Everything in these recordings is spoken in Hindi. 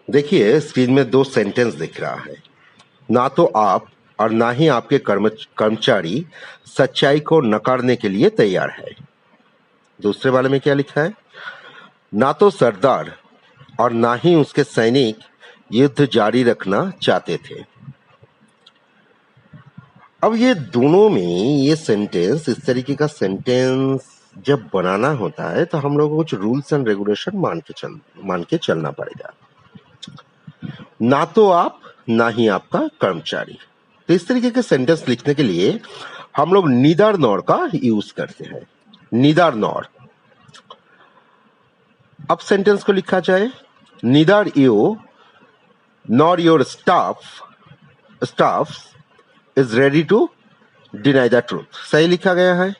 देखिए, स्क्रीन में दो सेंटेंस दिख रहा है। ना तो आप और ना ही आपके कर्मचारी सच्चाई को नकारने के लिए तैयार है। दूसरे वाले में क्या लिखा है? ना तो सरदार और ना ही उसके सैनिक युद्ध जारी रखना चाहते थे। अब ये दोनों में ये सेंटेंस, इस तरीके का सेंटेंस जब बनाना होता है तो हम लोग को कुछ रूल्स एंड रेगुलेशन मान के चलना पड़ेगा। ना तो आप ना ही आपका कर्मचारी। तो इस तरीके के सेंटेंस लिखने के लिए हम लोग नीदर नॉर का यूज करते हैं। Neither nor. अब सेंटेंस को लिखा जाए, neither you nor your staff is ready to deny the truth. सही लिखा गया है।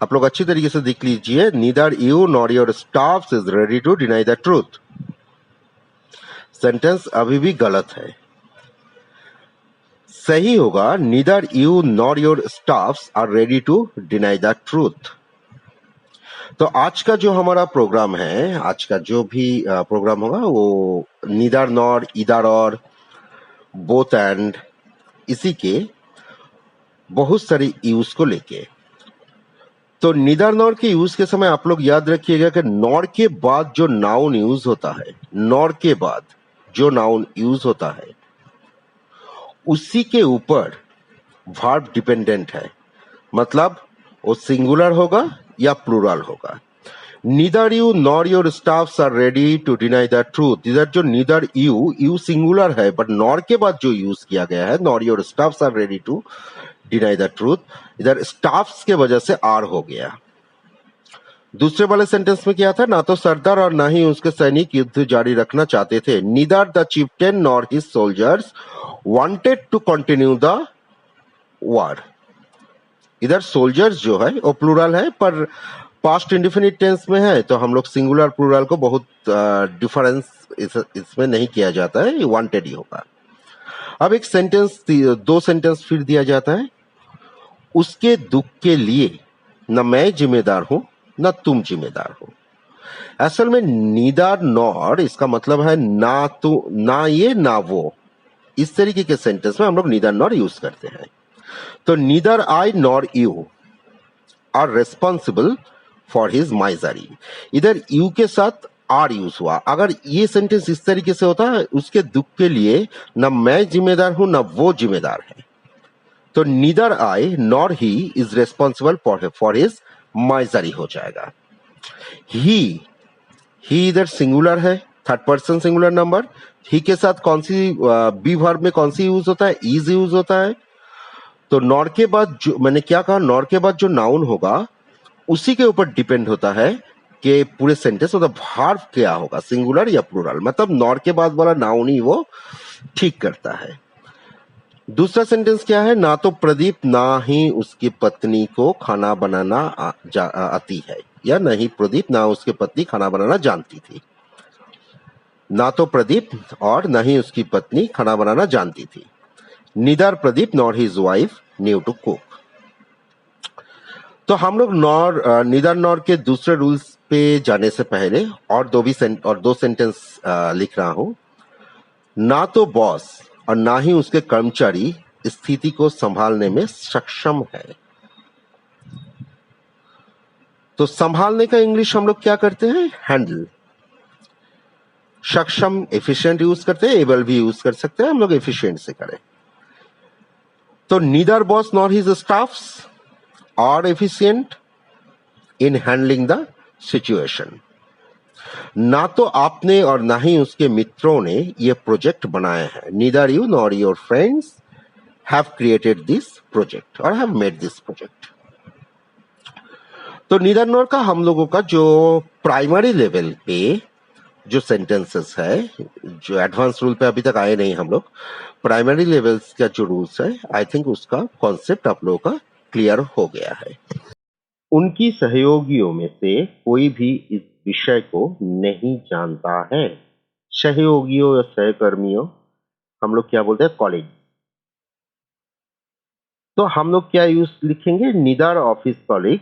आप लोग अच्छी तरीके से देख लीजिए, neither you nor your staff is ready to deny the truth. Sentence अभी भी गलत है। सही होगा, neither you nor your staffs are ready to deny the truth. तो आज का जो हमारा प्रोग्राम है, आज का जो भी प्रोग्राम होगा वो नीदर नॉर, इधर और, बोथ एंड, इसी के बहुत सारे यूज को लेके। तो नीदर नॉर के यूज के समय आप लोग याद रखिएगा कि नॉर के बाद जो नाउन यूज होता है, नॉर के बाद जो नाउन यूज होता है उसी के ऊपर वर्ब डिपेंडेंट है। मतलब वो सिंगुलर होगा या प्लूरल होगा। Neither you nor your staffs are ready to deny the truth. इधर जो नीदर यू सिंगुलर है, बट नॉर के बाद जो यूज किया गया है, nor your staffs are ready to deny the truth, इधर स्टाफ्स के वजह से आर हो गया। दूसरे वाले सेंटेंस में क्या था? ना तो सरदार और ना ही उसके सैनिक युद्ध जारी रखना चाहते थे। Neither the chieftain nor his soldiers wanted to continue the war. इधर सोल्जर्स जो है वो प्लूरल है, पर पास्ट इंडेफिनिट टेंस में है तो हम लोग सिंगुलर प्लूरल को बहुत डिफरेंस इसमें नहीं किया जाता है, ये वांटेड ही होगा। अब एक सेंटेंस, दो सेंटेंस फिर दिया जाता है। उसके दुख के लिए न मैं जिम्मेदार हूं न तुम जिम्मेदार हो। असल में नीदर नॉर इसका मतलब है ना तो, ना ये ना वो। इस तरीके के सेंटेंस में हम लोग नीदर नॉर यूज करते हैं। तो neither I nor you are responsible for his misery. इधर यू के साथ आर यूज हुआ। अगर ये सेंटेंस इस तरीके से होता है, उसके दुख के लिए न मैं जिम्मेदार हूं न वो जिम्मेदार है, तो neither I nor he is responsible for his misery हो जाएगा। ही इधर सिंगुलर है, थर्ड पर्सन सिंगुलर नंबर। ही के साथ कौन सी बी वर्ब में कौन सी यूज होता है? इज यूज होता है। तो नॉर के बाद जो मैंने क्या कहा, नॉर के बाद जो नाउन होगा उसी के ऊपर डिपेंड होता है कि पूरे सेंटेंस मतलब वर्ब क्या होगा, सिंगुलर या प्लूरल। मतलब नॉर के बाद वाला नाउन ही वो ठीक करता है। दूसरा सेंटेंस क्या है? ना तो प्रदीप ना ही उसकी पत्नी को खाना बनाना आती है, या नहीं प्रदीप ना उसकी पत्नी खाना बनाना जानती थी। ना तो प्रदीप और ना ही उसकी पत्नी खाना बनाना जानती थी। Neither Pradeep nor his wife knew to cook. तो हम लोग नीदर नॉर के दूसरे रूल्स पे जाने से पहले और दो सेंटेंस लिख रहा हूं। ना तो बॉस और ना ही उसके कर्मचारी स्थिति को संभालने में सक्षम है। तो संभालने का इंग्लिश हम लोग क्या करते हैं? हैंडल। सक्षम एफिशिएंट यूज करते हैं, एबल भी यूज कर सकते हैं, हम लोग एफिशिएंट से करें। तो neither boss nor his staffs are efficient in handling the situation. ना तो आपने और ना ही उसके मित्रों ने ये प्रोजेक्ट बनाया है। Neither you nor your friends have created this project और हैव मेड दिस प्रोजेक्ट। तो नीदर नॉर का हम लोगों का जो प्राइमरी लेवल पे जो सेंटेंसेस है, जो एडवांस रूल पे अभी तक आए नहीं हम लोग, प्राइमरी लेवल्स का जो रूल्स है, आई थिंक उसका कॉन्सेप्ट आप लोगों का क्लियर हो गया है। उनकी सहयोगियों में से कोई भी इस विषय को नहीं जानता है। सहयोगियों या सहकर्मियों हम लोग क्या बोलते हैं? कॉलीग। तो हम लोग क्या यूज लिखेंगे? Neither of his colleague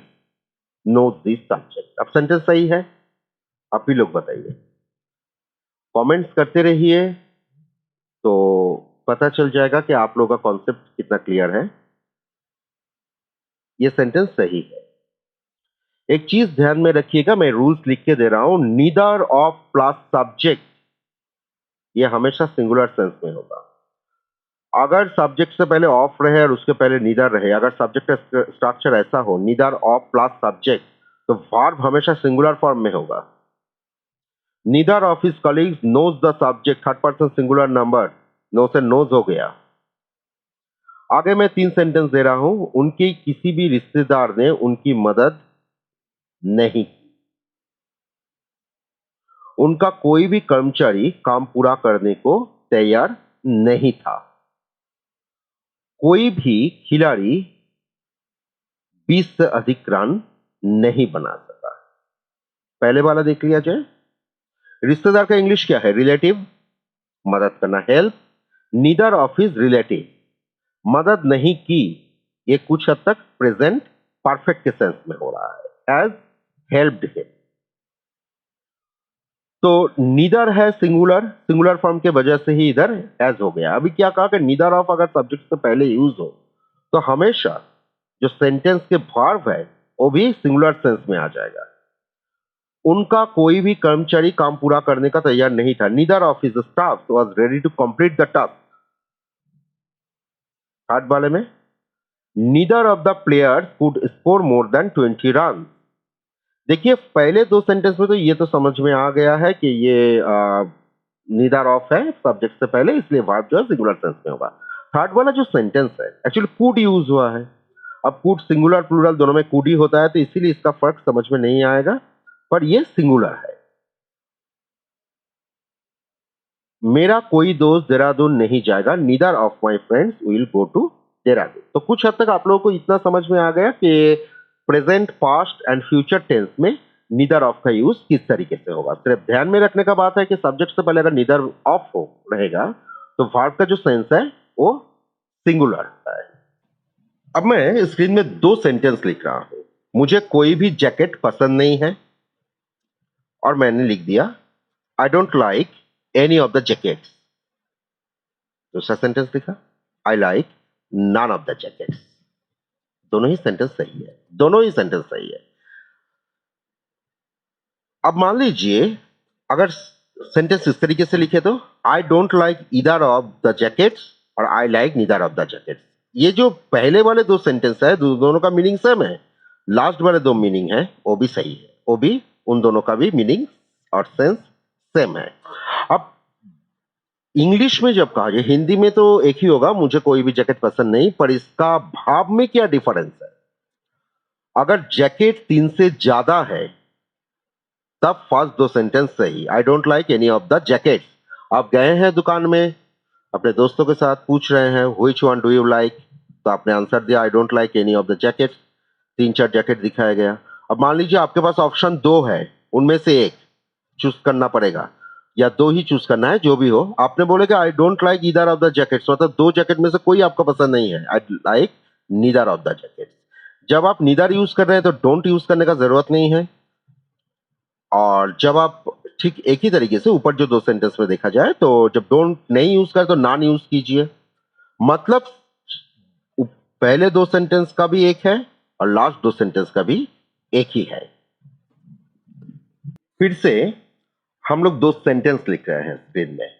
know this subject. अब सेंटेंस सही है? आप ही लोग बताइए। कमेंट्स करते रहिए, तो पता चल जाएगा कि आप लोगों का कॉन्सेप्ट कितना क्लियर है। ये सेंटेंस सही है। एक चीज ध्यान में रखिएगा, मैं रूल्स लिख के दे रहा हूं। नीदर ऑफ प्लस सब्जेक्ट, ये हमेशा सिंगुलर सेंस में होगा। अगर सब्जेक्ट से पहले ऑफ रहे और उसके पहले नीदर रहे, अगर सब्जेक्ट का स्ट्रक्चर ऐसा हो नीदर ऑफ प्लस सब्जेक्ट, तो वर्ब हमेशा सिंगुलर फॉर्म में होगा। Neither of his colleagues knows the subject, third person singular number, know से नोज हो गया। आगे मैं 3 सेंटेंस दे रहा हूं। उनके किसी भी रिश्तेदार ने उनकी मदद नहीं की। उनका कोई भी कर्मचारी काम पूरा करने को तैयार नहीं था। कोई भी खिलाड़ी 20 से अधिक रन नहीं बना सका। पहले वाला देख लिया जाए। रिश्तेदार का इंग्लिश क्या है? रिलेटिव, मदद करना, help. Neither of his relative, मदद नहीं की, ये कुछ हद तक प्रेजेंट परफेक्ट के सेंस में हो रहा है, हैज हेल्प्ड हिम। तो नीदर है सिंगुलर, सिंगुलर फॉर्म के वजह से ही इधर हैज हो गया। अभी क्या कहा कि नीदर ऑफ अगर सब्जेक्ट से पहले यूज हो तो हमेशा जो सेंटेंस के वर्ब है वो भी सिंगुलर सेंस में आ जाएगा। उनका कोई भी कर्मचारी काम पूरा करने का तैयार नहीं था। Neither of his staff was ready to complete the task. Third वाले में neither of the players could score more than 20 run. देखिए पहले 2 सेंटेंस में तो ये तो समझ में आ गया है कि ये नीदर ऑफ है सब्जेक्ट से पहले, इसलिए वर्ब जो है सिंगुलर सेंस में होगा। थर्ड वाला जो सेंटेंस है एक्चुअली कुड यूज हुआ है। अब कुड सिंगुलर प्लूरल दोनों में कुड ही होता है, तो इसीलिए इसका फर्क समझ में नहीं आएगा, पर ये सिंगुलर है। मेरा कोई दोस्त देहरादून नहीं जाएगा। Neither of my friends will go to Dehradun. तो कुछ हद तक आप लोगों को इतना समझ में आ गया कि present, past and future tense में नीदर ऑफ का यूज किस तरीके से होगा। सिर्फ ध्यान में रखने का बात है कि सब्जेक्ट से पहले अगर नीदर ऑफ हो रहेगा तो वर्ब का जो सेंस है वो सिंगुलर होता है। अब मैं स्क्रीन में 2 सेंटेंस लिख रहा हूं। मुझे कोई भी जैकेट पसंद नहीं है, और मैंने लिख दिया I don't like any of the jackets. दूसरा सेंटेंस लिखा I like none of the jackets. दोनों ही सेंटेंस सही है, दोनों ही सेंटेंस सही है। अब मान लीजिए अगर सेंटेंस इस तरीके से लिखे तो I don't like either of the jackets और I like neither of the jackets. ये जो पहले वाले 2 सेंटेंस है दोनों का मीनिंग सेम है। लास्ट वाले 2 मीनिंग है वो भी सही है, वो भी उन दोनों का भी मीनिंग और सेंस सेम है। अब इंग्लिश में जब कहा जाए, हिंदी में तो एक ही होगा मुझे कोई भी जैकेट पसंद नहीं, पर इसका भाव में क्या डिफरेंस है। अगर जैकेट 3 से ज्यादा है तब फर्स्ट 2 सेंटेंस सही, आई don't like any of the jackets. आप गए हैं दुकान में अपने दोस्तों के साथ, पूछ रहे हैं which one do you like, तो आपने आंसर दिया I don't like any of the jackets. 3-4 jacket दिखाया गया। अब मान लीजिए आपके पास ऑप्शन 2 है, उनमें से एक चूज करना पड़ेगा या 2 ही चूज करना है, जो भी हो। आपने बोलेगा आई don't like either of the jackets, मतलब 2 जैकेट में से कोई आपको पसंद नहीं है, आई like neither of the jackets. जब आप नीदर यूज कर रहे हैं तो डोंट यूज करने का जरूरत नहीं है, और जब आप ठीक एक ही तरीके से ऊपर जो 2 सेंटेंस में देखा जाए तो जब डोंट नहीं यूज करें तो नॉन यूज कीजिए। मतलब पहले 2 सेंटेंस का भी एक है और लास्ट 2 सेंटेंस का भी एक ही है। फिर से हम लोग 2 सेंटेंस लिख रहे हैं स्क्रीन में।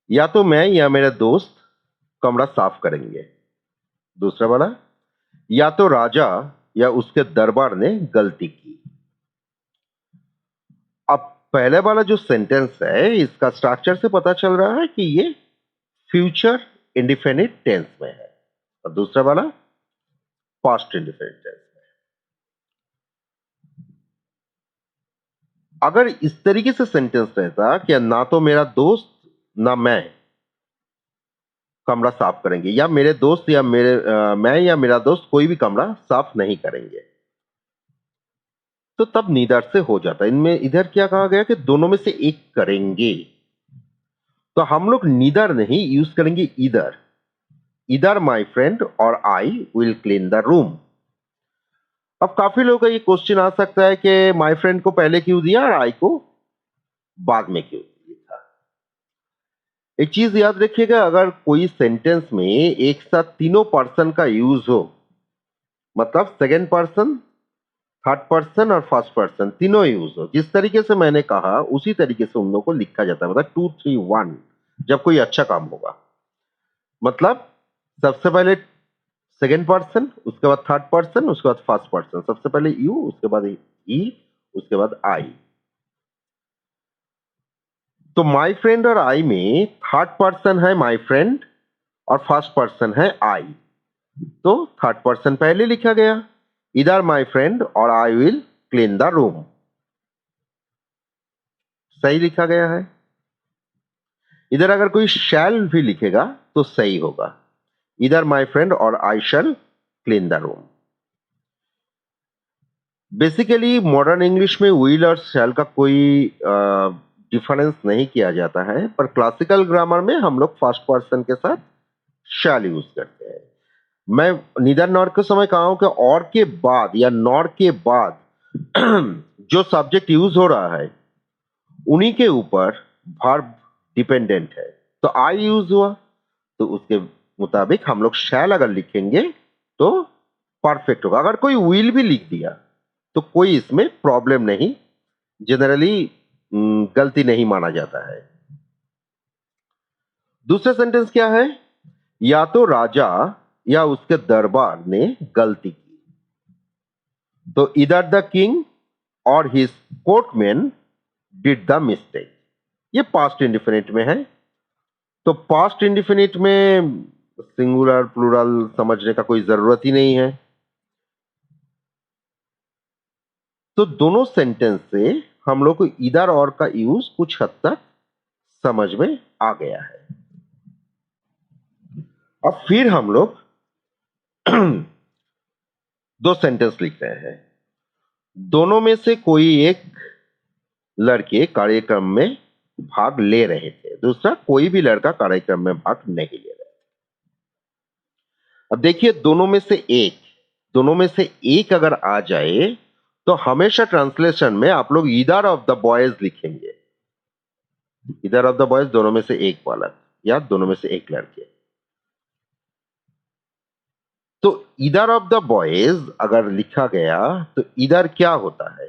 या तो मैं या मेरा दोस्त कमरा साफ करेंगे। दूसरा वाला या तो राजा या उसके दरबार ने गलती की। अब पहले वाला जो सेंटेंस है इसका स्ट्रक्चर से पता चल रहा है कि ये फ्यूचर इंडिफिनिट टेंस में है, और दूसरा वाला पास्ट इंडिफिनिट टेंस में। अगर इस तरीके से सेंटेंस रहता कि ना तो मेरा दोस्त ना मैं कमरा साफ करेंगे, या मेरे दोस्त या मैं या मेरा दोस्त कोई भी कमरा साफ नहीं करेंगे, तो तब नीदर से हो जाता। इनमें इधर क्या कहा गया कि दोनों में से एक करेंगे, तो हम लोग नीदर नहीं यूज करेंगे ईदर। ईदर माई फ्रेंड और I will clean the room. अब काफी लोगों का ये क्वेश्चन आ सकता है कि माई फ्रेंड को पहले क्यों दिया और आई को बाद में क्यों लिखा। एक चीज याद रखिएगा, अगर कोई सेंटेंस में एक साथ तीनों पर्सन का यूज हो, मतलब सेकेंड पर्सन, थर्ड पर्सन और फर्स्ट पर्सन तीनों यूज हो, जिस तरीके से मैंने कहा उसी तरीके से उन लोगों को लिखा जाता है, मतलब 2 3 1 जब कोई अच्छा काम होगा। मतलब सबसे पहले सेकेंड पर्सन, उसके बाद थर्ड पर्सन, उसके बाद फर्स्ट पर्सन, सबसे पहले यू, उसके बाद ही, उसके बाद आई। तो माई फ्रेंड और आई में थर्ड पर्सन है माई फ्रेंड और फर्स्ट पर्सन है आई, तो थर्ड पर्सन पहले लिखा गया, इधर माई फ्रेंड और I will clean the room, सही लिखा गया है। इधर अगर कोई शैल भी लिखेगा तो सही होगा, इधर माई फ्रेंड और I shall clean the room. Basically modern English में विल और शैल का कोई डिफरेंस नहीं किया जाता है, पर क्लासिकल ग्रामर में हम लोग फर्स्ट पर्सन के साथ शैल यूज करते हैं। मैं नीदर नॉर के समय कहा हूं कि और के बाद या नॉर के बाद जो सब्जेक्ट यूज हो रहा है उन्हीं के ऊपर वर्ब डिपेंडेंट है। तो आई यूज हुआ तो उसके मुताबिक हम लोग शैल अगर लिखेंगे तो परफेक्ट होगा। अगर कोई विल भी लिख दिया तो कोई इसमें प्रॉब्लम नहीं, जनरली गलती नहीं माना जाता है। दूसरा सेंटेंस क्या है, या तो राजा या उसके दरबार ने गलती की, तो इधर द किंग और हिज कोर्टमैन डिड द मिस्टेक। ये पास्ट इंडिफिनिट में है, तो पास्ट इंडिफिनिट में सिंगुलर प्लूरल समझने का कोई जरूरत ही नहीं है। तो दोनों सेंटेंस से हम लोग को इधर और का यूज कुछ हद तक समझ में आ गया है। अब फिर हम लोग दो सेंटेंस लिख रहे हैं, दोनों में से कोई एक लड़के कार्यक्रम में भाग ले रहे थे, दूसरा कोई भी लड़का कार्यक्रम में भाग नहीं ले रहा। अब देखिए दोनों में से एक अगर आ जाए तो हमेशा ट्रांसलेशन में आप लोग ईदर ऑफ द बॉयज लिखेंगे, ईदर ऑफ द बॉयज दोनों में से एक बालक या दोनों में से एक लड़के। तो ईदर ऑफ द बॉयज अगर लिखा गया तो इधर क्या होता है,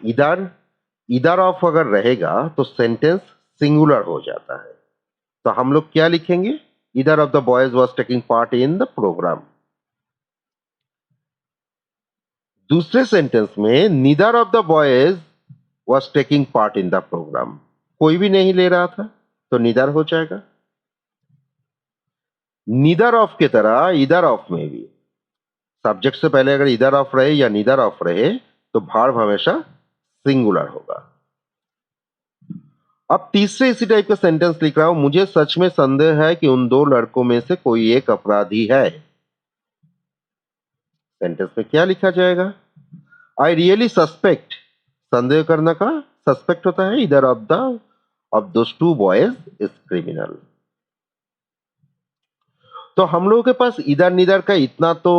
इधर इधर ऑफ अगर रहेगा तो सेंटेंस सिंगुलर हो जाता है, तो हम लोग क्या लिखेंगे, either of the boys was taking part in the programme. दूसरे सेंटेंस में neither of the boys was taking part in the programme, कोई भी नहीं ले रहा था तो नीदर हो जाएगा। नीदर ऑफ की तरह इधर ऑफ में भी सब्जेक्ट से पहले अगर इधर ऑफ रहे या नीदर ऑफ रहे तो वर्ब हमेशा सिंगुलर होगा। अब तीसरे इसी टाइप का सेंटेंस लिख रहा हूं, मुझे सच में संदेह है कि उन दो लड़कों में से कोई एक अपराधी है। सेंटेंस में क्या लिखा जाएगा, आई रियली सस्पेक्ट, संदेह करना का सस्पेक्ट होता है, इधर of those two boys is criminal. तो हम लोगों के पास इधर निधर का इतना तो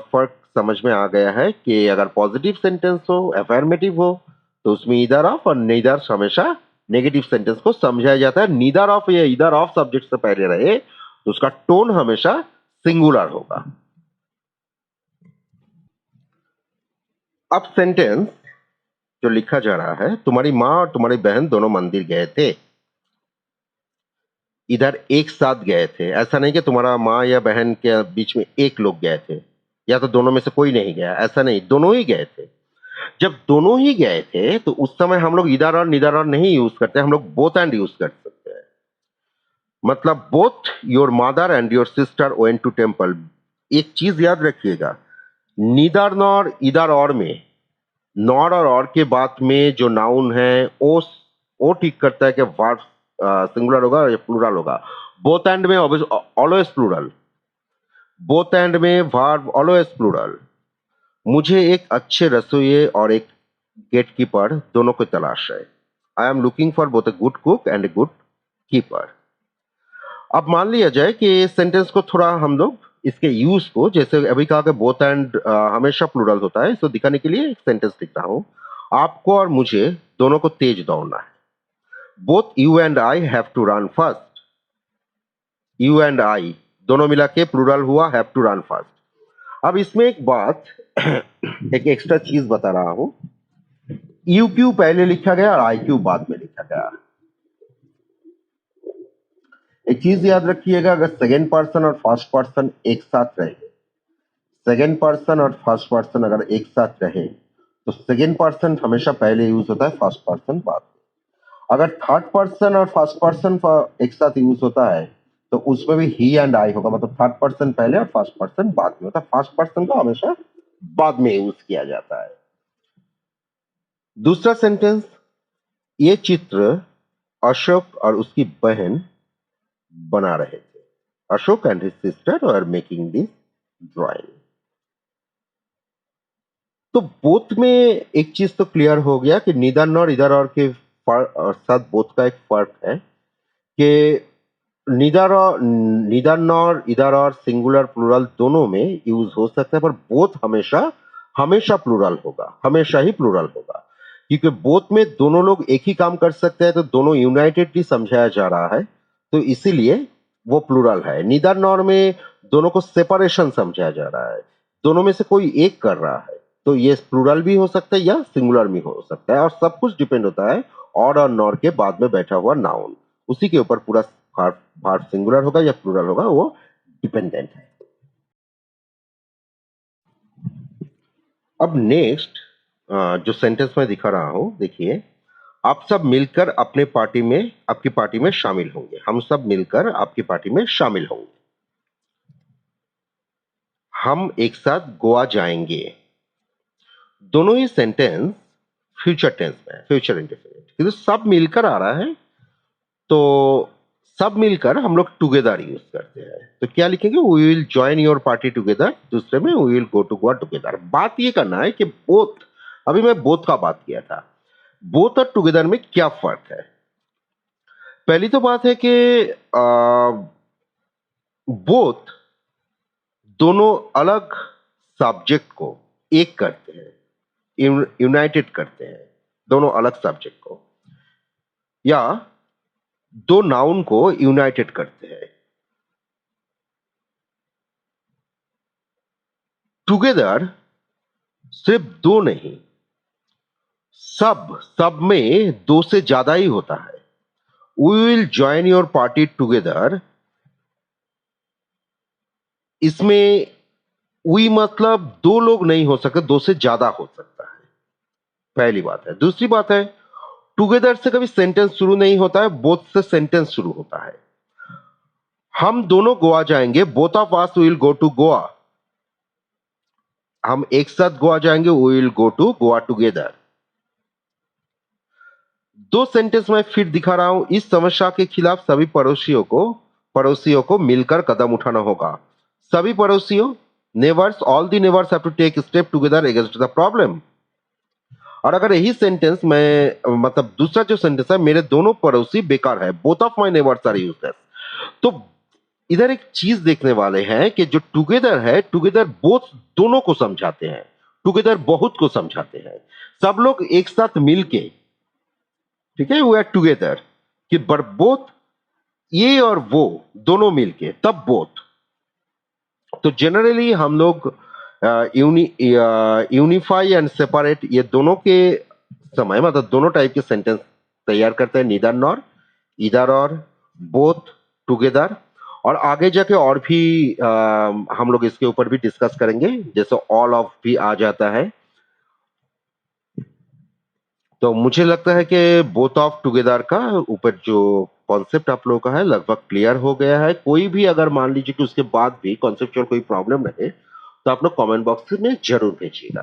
फर्क समझ में आ गया है कि अगर पॉजिटिव सेंटेंस हो, अफर्मेटिव हो, तो उसमें इधर ऑफ और नीदर हमेशा नेगेटिव सेंटेंस को समझाया जाता है। नीदर ऑफ या इधर ऑफ सब्जेक्ट से पहले रहे तो उसका टोन हमेशा सिंगुलर होगा। अब सेंटेंस जो लिखा जा रहा है, तुम्हारी माँ और तुम्हारी बहन दोनों मंदिर गए थे, इधर एक साथ गए थे, ऐसा नहीं कि तुम्हारा माँ या बहन के बीच में एक लोग गए थे या तो दोनों में से कोई नहीं गया, ऐसा नहीं, दोनों ही गए थे। जब दोनों ही गए थे तो उस समय हम लोग इधर और निधर और नहीं यूज करते, हम लोग बोथ एंड यूज कर सकते हैं। मतलब both your mother and your sister went to temple. एक चीज याद रखिएगा, नीदर नॉर इधर और में नॉर और के बाद में जो नाउन है वो ठीक करता है कि वर्ब सिंगुलर होगा या प्लूरल होगा। बोथ एंड में ऑलवेज प्लूरल, बोथ एंड में वर्ब ऑलवेज प्लूरल। मुझे एक अच्छे रसोइये और एक गेटकीपर दोनों की तलाश है। I am looking for both a good cook and a good keeper. अब मान लिया जाए कि इस सेंटेंस को थोड़ा हम लोग इसके यूज को, जैसे अभी कहा कि बोथ एंड हमेशा प्लूरल होता है, इसको दिखाने के लिए एक सेंटेंस लिख रहा हूं। आपको और मुझे दोनों को तेज दौड़ना है। Both you and I have to run fast. You and I दोनों मिला के प्लूरल हुआ हैव टू रन फास्ट। अब इसमें एक बात एक एक्स्ट्रा चीज बता रहा हूं। यू क्यू पहले लिखा गया और आई क्यू बाद में लिखा गया। एक चीज याद रखिएगा, अगर सेकेंड पर्सन और फर्स्ट पर्सन एक साथ रहे, सेकेंड पर्सन और फर्स्ट पर्सन अगर एक साथ रहे तो सेकेंड पर्सन हमेशा पहले यूज होता है, फर्स्ट पर्सन बाद में। अगर थर्ड पर्सन और फर्स्ट पर्सन एक साथ यूज होता है तो उसमें भी ही एंड आई होगा, मतलब थर्ड पर्सन पहले और फर्स्ट पर्सन बाद में होता है। फर्स्ट पर्सन को हमेशा बाद में यूज किया जाता है। दूसरा सेंटेंस, ये चित्र अशोक और उसकी बहन बना रहे थे। Ashok and his sister are making this drawing. तो बोथ में एक चीज तो क्लियर हो गया कि नीदर नॉर इधर और के साथ बोथ का एक फर्क है कि नीदर नॉर इधर और सिंगुलर प्लूरल दोनों में यूज हो सकता है, पर बोथ हमेशा हमेशा प्लूरल होगा, हमेशा ही प्लूरल होगा, क्योंकि बोथ में दोनों लोग एक ही काम कर सकते हैं, तो दोनों यूनाइटेडली समझाया जा रहा है, तो इसीलिए वो प्लूरल है। नीदर नॉर में दोनों को सेपरेशन समझाया जा रहा है, दोनों में से कोई एक कर रहा है, तो ये प्लूरल भी हो सकता है या सिंगुलर भी हो सकता है, और सब कुछ डिपेंड होता है ऑड और नॉर के बाद में बैठा हुआ नाउन, उसी के ऊपर पूरा भार्ब सिंगुलर होगा या प्लूरल होगा वो डिपेंडेंट है। अब नेक्स्ट जो सेंटेंस मैं दिखा रहा हूं, देखिए, आप सब मिलकर अपने पार्टी में आपकी पार्टी में शामिल होंगे। हम सब मिलकर आपकी पार्टी में शामिल होंगे। हम एक साथ गोवा जाएंगे। दोनों ही सेंटेंस फ्यूचर टेंस में, फ्यूचर इंडेफिनिट, क्योंकि सब मिलकर आ रहा है, तो सब मिलकर हम लोग टुगेदर यूज करते हैं। तो क्या लिखेंगे, we will join your party together. दूसरे में we will go to Goa together. बात ये करना है कि बोथ, अभी मैं बोथ का बात किया था, बोथ और टुगेदर में क्या फर्क है। पहली तो बात है कि बोथ दोनों अलग सब्जेक्ट को एक करते हैं, यूनाइटेड करते हैं दोनों अलग सब्जेक्ट को, या दो नाउन को यूनाइटेड करते हैं। टुगेदर सिर्फ दो नहीं, सब में दो से ज्यादा ही होता है। We will join your party together, इसमें वी मतलब दो लोग नहीं हो सकते, दो से ज्यादा हो सकता है, पहली बात है। दूसरी बात है, टुगेदर से कभी सेंटेंस शुरू नहीं होता है, बोथ से सेंटेंस शुरू होता है। हम दोनों गोवा जाएंगे, both of us will go to Goa. हम एक साथ गोवा जाएंगे, we will go to Goa together. दो सेंटेंस में फिर दिखा रहा हूं, इस समस्या के खिलाफ सभी पड़ोसियों को मिलकर कदम उठाना होगा। सभी पड़ोसियों, neighbours, all the neighbours have to take step together against the problem. और अगर यही सेंटेंस में मतलब दूसरा जो सेंटेंस है, मेरे दोनों पड़ोसी बेकार है, both of my neighbours are useless, तो इधर एक चीज देखने वाले हैं कि जो टुगेदर है, टुगेदर बोथ दोनों को समझाते हैं, टुगेदर बहुत को समझाते हैं, सब लोग एक साथ मिलके, ठीक है, वी आर टुगेदर, कि बोथ ये और वो दोनों मिलके, तब बोथ। तो जनरली हम लोग यूनिफाई एंड सेपरेट ये दोनों के समय, मतलब दोनों टाइप के सेंटेंस तैयार करते हैं, नीदर नॉर, इधर और, बोथ, टुगेदर। और आगे जाके और भी हम लोग इसके ऊपर भी डिस्कस करेंगे, जैसे ऑल ऑफ भी आ जाता है। तो मुझे लगता है कि बोथ ऑफ टुगेदर का ऊपर जो कॉन्सेप्ट आप लोगों का है लगभग क्लियर हो गया है। कोई भी अगर मान लीजिए कि उसके बाद भी कॉन्सेप्चुअल कोई प्रॉब्लम रहे तो आप लोग कमेंट बॉक्स में जरूर भेजिएगा।